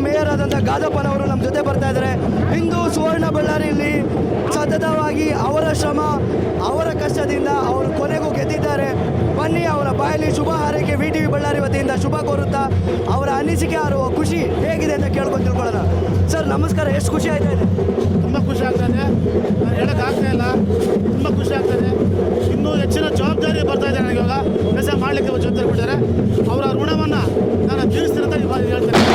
Mayor ಆದಂಥ ಗಾದಪ್ಪನವರು ನಮ್ಮ ಜೊತೆ ಬರ್ತಾ ಇದ್ದಾರೆ. ಇಂದು ಸುವರ್ಣ ಬಳ್ಳಾರಿಯಲ್ಲಿ ಸತತವಾಗಿ ಅವರ ಶ್ರಮ, ಅವರ ಕಷ್ಟದಿಂದ ಅವರು ಕೊನೆಗೂ ಗೆದ್ದಿದ್ದಾರೆ. ಬನ್ನಿ, ಅವರ ಬಾಯಲ್ಲಿ ಶುಭ ಹಾರೈಕೆ VTV ಬಳ್ಳಾರಿ ವತಿಯಿಂದ ಶುಭ ಕೋರುತ್ತಾ ಅವರ ಅನಿಸಿಕೆ, ಅವರ ಖುಷಿ ಹೇಗಿದೆ ಅಂತ ಕೇಳ್ಕೊಂಡು ತಿಳ್ಕೊಳ್ಳೋಣ. ಸರ್ ನಮಸ್ಕಾರ, ಎಷ್ಟು ಖುಷಿ ಆಯ್ತಾ ಇದೆ? ತುಂಬ ಖುಷಿ ಆಗ್ತಾಯಿದೆ, ನಾನು ಹೇಳೋಕ್ಕಾಗ್ತಾ ಇಲ್ಲ. ತುಂಬ ಖುಷಿ ಆಗ್ತಾಯಿದೆ. ಇನ್ನೂ ಹೆಚ್ಚಿನ ಜವಾಬ್ದಾರಿ ಬರ್ತಾ ಇದೆ ನನಗೆ. ಇವಾಗ ಕೆಲಸ ಮಾಡಲಿಕ್ಕೆ ಜೊತೆ ಬಿಟ್ಟಿದ್ದಾರೆ. ಅವರ ಋಣವನ್ನು ನಾನು ತೀರಿಸ್ತೀನಿ ಅಂತ ಇವಾಗ ಹೇಳ್ತೇನೆ.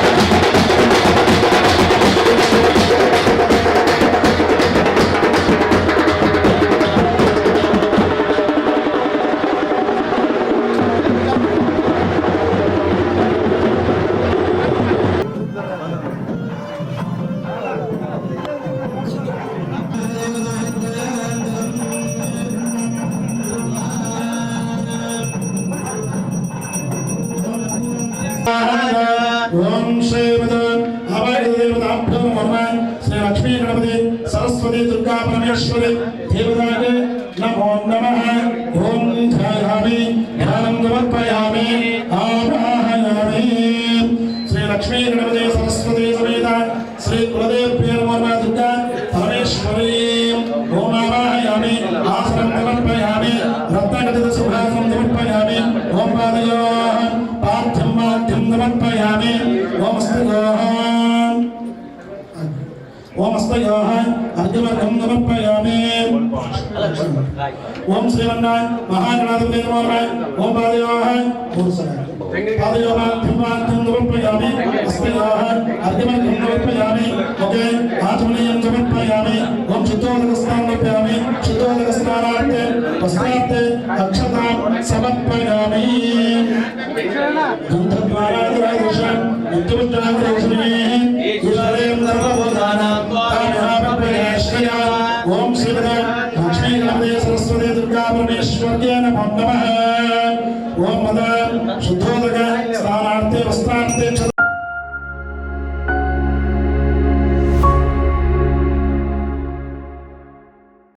ओम श्री श्री लक्ष्मी गणपति सरस्वती दुर्गा परमेश्वरी देवताके नमो नमः। ओम ध्यायामि ध्यानं समर्पयामि आवाहयामि। श्री लक्ष्मी गणपति सरस्वती समेत श्री कुलदेव्यै नमः दुर्गा परमेश्वरी ओम आवाहयामि आसनं समर्पयामि रत्नगदित सिंहासनं समर्पयामि। ओम पादयोः पार्थ्यं माध्यं समर्पयामि। ओम स्तयोः अर्घ्यमर्घ्यं समर्पयामि। ओम श्रीमन्नारायण महागणाधिपते नमः। ओम पादयोः पादयोः माध्यं समर्पयामि। स्तयोः अर्घ्यमर्घ्यं समर्पयामि। ओके आचमनीयं समर्पयामि। ओम शुद्धोदकस्नानं समर्पयामि। शुद्धोदकस्नानार्थे वस्त्रार्थे अक्षतां समर्पयामि। गन्धद्वारादिराजोषं नित्यमुद्रादिरोषणेः ईश्वरेण सर्वभूतानां तामिहापप्रयाश्रया। ओम श्रीमते लक्ष्मी गणपति सरस्वती दुर्गा परमेश्वर्यै नमो नमः। ओम मद शुद्धोदक स्नानार्थे वस्त्रार्थे